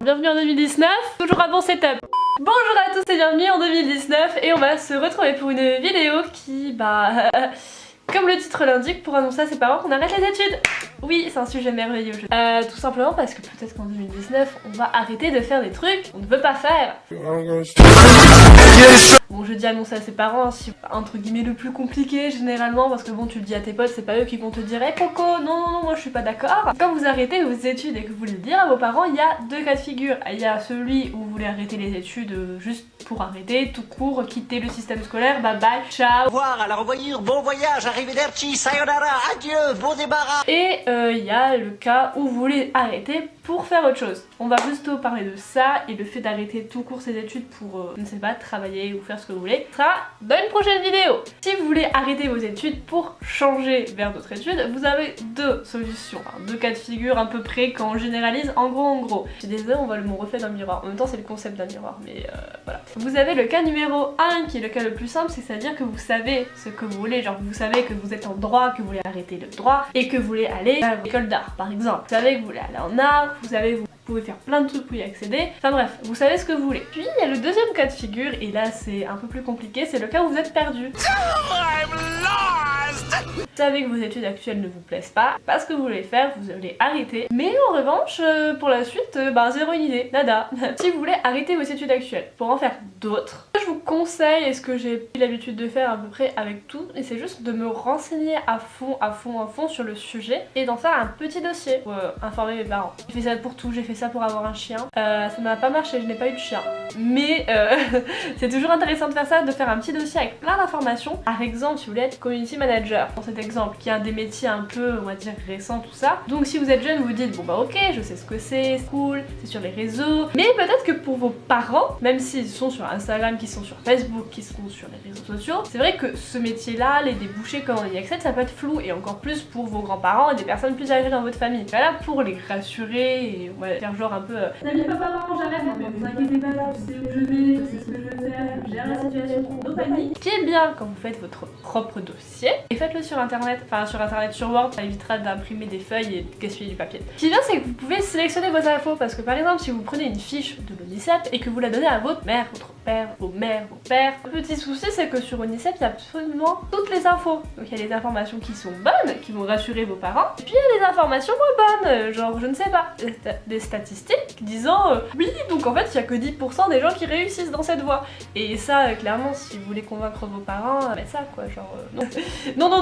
Bienvenue en 2019, toujours un bon setup. Bonjour à tous et bienvenue en 2019 et on va se retrouver pour une vidéo qui, comme le titre l'indique, pour annoncer à ses parents qu'on arrête les études. Oui, c'est un sujet merveilleux. Tout simplement parce que peut-être qu'en 2019, on va arrêter de faire des trucs qu'on ne veut pas faire. Bon, je dis annoncer à ses parents, c'est entre guillemets le plus compliqué généralement, parce que bon, tu le dis à tes potes, c'est pas eux qui vont te dire hey, Coco, non, moi je suis pas d'accord. Quand vous arrêtez vos études et que vous voulez le dire à vos parents, il y a deux cas de figure. Il y a celui où vous voulez arrêter les études juste pour arrêter, tout court, quitter le système scolaire, bye bye, ciao. Au revoir, à la revoyure, bon voyage, arrivederci, sayonara, adieu, bon débarras. Et il y a le cas où vous voulez arrêter pour faire autre chose. On va plutôt parler de ça et le fait d'arrêter tout court ses études pour, je ne sais pas, travailler ou faire ce que vous voulez, ça sera dans une prochaine vidéo. Si vous voulez arrêter vos études pour changer vers d'autres études, vous avez deux solutions, deux cas de figure à peu près quand on généralise, en gros. Je suis désolée, on voit le mot reflet dans le miroir. En même temps, c'est le concept d'un miroir, mais voilà. Vous avez le cas numéro 1 qui est le cas le plus simple, c'est-à-dire que vous savez ce que vous voulez, genre vous savez que vous êtes en droit, que vous voulez arrêter le droit et que vous voulez aller à l'école d'art par exemple. Vous savez que vous voulez aller en art, vous savez vous pouvez faire plein de trucs pour y accéder, enfin bref, vous savez ce que vous voulez. Puis il y a le deuxième cas de figure et là c'est un peu plus compliqué, c'est le cas où vous êtes perdu. Vous savez que vos études actuelles ne vous plaisent pas ce que vous voulez faire, vous allez arrêter. Mais en revanche, pour la suite, zéro idée, nada. Si vous voulez arrêter vos études actuelles pour en faire d'autres, je vous conseille, et ce que j'ai pris l'habitude de faire à peu près avec tout, et c'est juste de me renseigner à fond sur le sujet et d'en faire un petit dossier pour informer mes parents. J'ai fait ça pour tout, j'ai fait ça pour avoir un chien. Ça n'a pas marché, je n'ai pas eu de chien. Mais c'est toujours intéressant de faire ça, de faire un petit dossier avec plein d'informations. Par exemple, si vous voulez être community manager, dans cet exemple, qui est un des métiers un peu, on va dire, récents, tout ça. Donc si vous êtes jeune, vous vous dites, bon bah ok, je sais ce que c'est cool, c'est sur les réseaux. Mais peut-être que pour vos parents, même s'ils sont sur Instagram, qu'ils sont sur Facebook, qu'ils sont sur les réseaux sociaux, c'est vrai que ce métier-là, les débouchés, comment on y accède, ça peut être flou. Et encore plus pour vos grands-parents et des personnes plus âgées dans votre famille. Voilà, pour les rassurer et ouais, faire genre un peu... Salut papa, maman, j'arrête, mais vous inquiétez pas, je sais où je vais, je sais ce que je veux faire, je gère la situation, no panique. Ce qui est bien quand vous faites votre propre dossier, et faites-le sur internet, sur Word, ça évitera d'imprimer des feuilles et de gaspiller du papier. Ce qui est bien, c'est que vous pouvez sélectionner vos infos, parce que par exemple, si vous prenez une fiche de l'ONICEP et que vous la donnez à votre mère, votre père, vos mères, vos pères, le petit souci c'est que sur ONICEP, il y a absolument toutes les infos. Donc il y a les informations qui sont bonnes, qui vont rassurer vos parents, et puis il y a les informations moins bonnes, genre je ne sais pas, des statistiques disant oui, donc en fait il y a que 10% des gens qui réussissent dans cette voie. Et ça, clairement, si vous voulez convaincre vos parents, mettez ça quoi, genre non.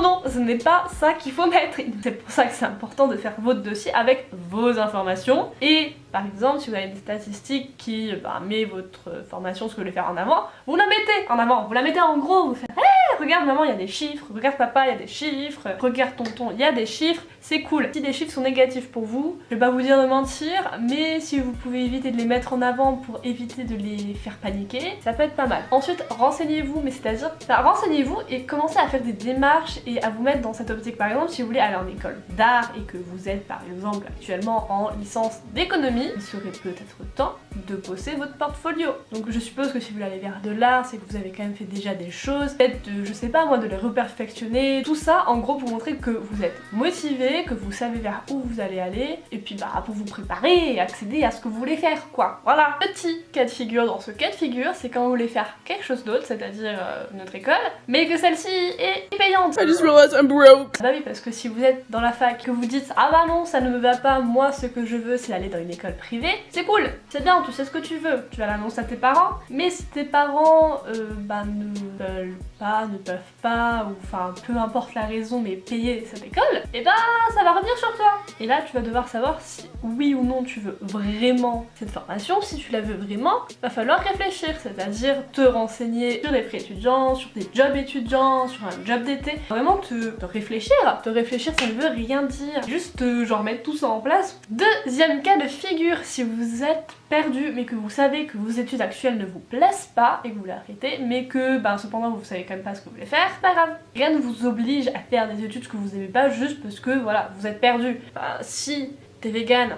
Non, ce n'est pas ça qu'il faut mettre. C'est pour ça que c'est important de faire votre dossier avec vos informations. Et par exemple, si vous avez des statistiques qui met votre formation, ce que vous voulez faire en avant, vous la mettez en avant, vous la mettez en gros, vous faites hey, regarde maman, il y a des chiffres, regarde papa, il y a des chiffres, regarde tonton, il y a des chiffres, c'est cool. Si des chiffres sont négatifs pour vous, je vais pas vous dire de mentir, mais si vous pouvez éviter de les mettre en avant pour éviter de les faire paniquer, ça peut être pas mal. Ensuite, renseignez-vous, mais c'est-à-dire, renseignez-vous et commencez à faire des démarches et à vous mettre dans cette optique. Par exemple, si vous voulez aller en école d'art et que vous êtes par exemple actuellement en licence d'économie, il serait peut-être temps de bosser votre portfolio. Donc je suppose que si vous voulez aller vers de l'art, c'est que vous avez quand même fait déjà des choses, peut-être de, je sais pas moi, de les reperfectionner, tout ça en gros pour montrer que vous êtes motivé, que vous savez vers où vous allez aller, et puis pour vous préparer et accéder à ce que vous voulez faire quoi. Voilà. Petit cas de figure dans ce cas de figure, c'est quand vous voulez faire quelque chose d'autre, c'est-à-dire notre école, mais que celle-ci est payante. I just realized I'm broke. Bah oui, parce que si vous êtes dans la fac, que vous dites ah bah non ça ne me va pas, moi ce que je veux c'est aller dans une école privée, c'est cool, c'est bien, tu sais ce que tu veux, tu vas l'annoncer à tes parents, mais si tes parents ne veulent pas, ne peuvent pas, ou enfin peu importe la raison mais payer cette école, et ça va revenir sur toi. Et là tu vas devoir savoir si oui ou non tu veux vraiment cette formation. Si tu la veux vraiment, va falloir réfléchir, c'est-à-dire te renseigner sur des prix étudiants, sur des jobs étudiants, sur un job d'été, vraiment te réfléchir. Te réfléchir ça ne veut rien dire, juste genre mettre tout ça en place. Deuxième cas de figure, si vous êtes perdu mais que vous savez que vos études actuelles ne vous plaisent pas et que vous voulez arrêter, mais que cependant vous savez quand même pas ce que vous voulez faire, c'est pas grave. Rien ne vous oblige à faire des études que vous aimez pas juste parce que voilà, vous êtes perdu. Si t'es vegan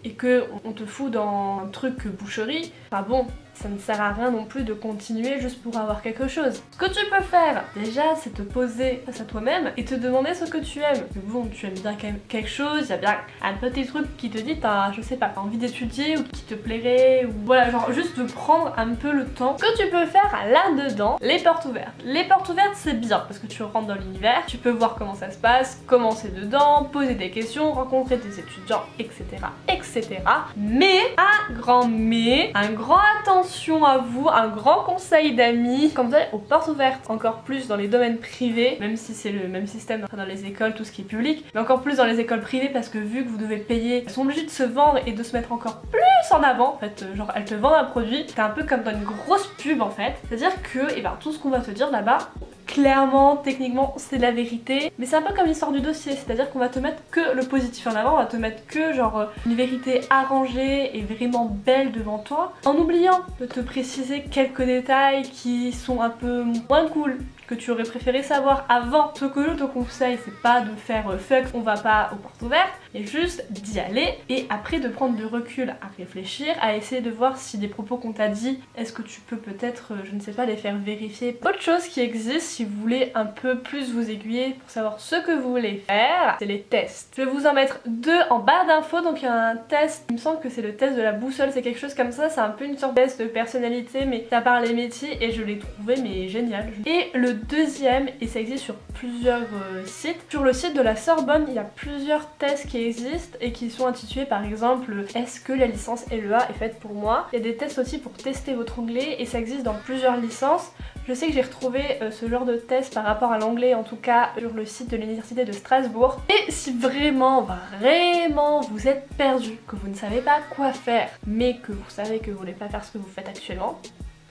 et que on te fout dans un truc boucherie, enfin bon, ça ne sert à rien non plus de continuer juste pour avoir quelque chose. Ce que tu peux faire, déjà, c'est te poser face à toi-même et te demander ce que tu aimes. Que bon, tu aimes bien quelque chose, il y a bien un petit truc qui te dit t'as, je sais pas, envie d'étudier ou qui te plairait, ou voilà, genre juste de prendre un peu le temps. Ce que tu peux faire là-dedans, les portes ouvertes. Les portes ouvertes, c'est bien parce que tu rentres dans l'univers, tu peux voir comment ça se passe, comment c'est dedans, poser des questions, rencontrer des étudiants, etc. etc. Mais, un grand attention à vous, un grand conseil d'amis, quand vous allez aux portes ouvertes, encore plus dans les domaines privés, même si c'est le même système dans les écoles, tout ce qui est public, mais encore plus dans les écoles privées parce que vu que vous devez payer, elles sont obligées de se vendre et de se mettre encore plus en avant, en fait, genre elles te vendent un produit, c'est un peu comme dans une grosse pub en fait, c'est-à-dire que, et ben, tout ce qu'on va te dire là-bas, clairement, techniquement, c'est la vérité. Mais c'est un peu comme l'histoire du dossier, c'est-à-dire qu'on va te mettre que le positif en avant, on va te mettre que genre une vérité arrangée et vraiment belle devant toi, en oubliant de te préciser quelques détails qui sont un peu moins cool, que tu aurais préféré savoir avant. Ce que je te conseille, c'est pas de faire fuck, on va pas aux portes ouvertes, mais juste d'y aller et après de prendre du recul à réfléchir, à essayer de voir si des propos qu'on t'a dit, est-ce que tu peux peut-être, je ne sais pas, les faire vérifier. Autre chose qui existe si vous voulez un peu plus vous aiguiller pour savoir ce que vous voulez faire, c'est les tests. Je vais vous en mettre deux en barre d'infos. Donc il y a un test, il me semble que c'est le test de la boussole, c'est quelque chose comme ça, c'est un peu une sorte de test de personnalité mais ça parle les métiers et je l'ai trouvé mais génial. Et le deuxième, et ça existe sur plusieurs sites, sur le site de la Sorbonne il y a plusieurs tests qui existent et qui sont intitulés par exemple est-ce que la licence LEA est faite pour moi. Il y a des tests aussi pour tester votre anglais et ça existe dans plusieurs licences. Je sais que j'ai retrouvé ce genre de test par rapport à l'anglais en tout cas sur le site de l'université de Strasbourg. Et si vraiment vous êtes perdu, que vous ne savez pas quoi faire mais que vous savez que vous voulez pas faire ce que vous faites actuellement,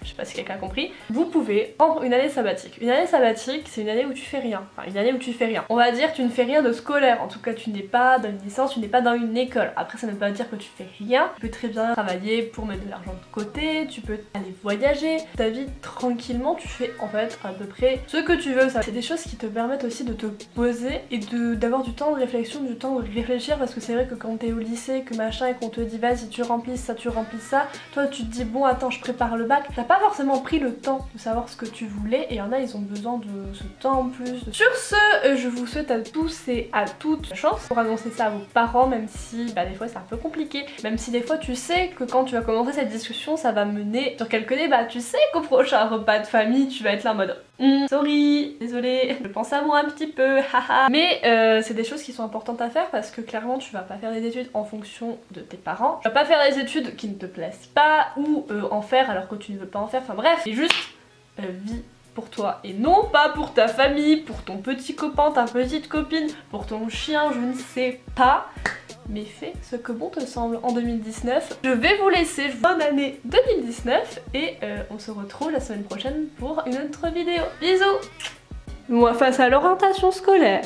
je sais pas si quelqu'un a compris, vous pouvez prendre une année sabbatique. Une année sabbatique, c'est une année où tu fais rien. Enfin, une année où tu fais rien. On va dire que tu ne fais rien de scolaire. En tout cas, tu n'es pas dans une licence, tu n'es pas dans une école. Après, ça ne veut pas dire que tu fais rien. Tu peux très bien travailler pour mettre de l'argent de côté, tu peux aller voyager. Ta vie, tranquillement, tu fais en fait à peu près ce que tu veux. C'est des choses qui te permettent aussi de te poser et d'avoir du temps de réflexion, du temps de réfléchir parce que c'est vrai que quand t'es au lycée, que machin, et qu'on te dit vas-y, tu remplis ça, toi tu te dis bon attends, je prépare le bac. T'as pas forcément pris le temps de savoir ce que tu voulais et il y en a ils ont besoin de ce temps en plus. Sur ce, je vous souhaite à tous et à toutes chance pour annoncer ça à vos parents, même si bah, des fois c'est un peu compliqué, même si des fois tu sais que quand tu vas commencer cette discussion ça va mener sur quelques débats, tu sais qu'au prochain repas de famille tu vas être là en mode sorry, désolée, je pense à moi un petit peu, haha. Mais c'est des choses qui sont importantes à faire parce que clairement tu vas pas faire des études en fonction de tes parents, tu vas pas faire des études qui ne te plaisent pas ou en faire alors que tu ne veux pas en faire, enfin bref, c'est juste vie pour toi et non pas pour ta famille, pour ton petit copain, ta petite copine, pour ton chien, je ne sais pas. Mais fais ce que bon te semble en 2019. Je vais vous laisser, bonne année 2019 et on se retrouve la semaine prochaine pour une autre vidéo. Bisous. Moi face à l'orientation scolaire.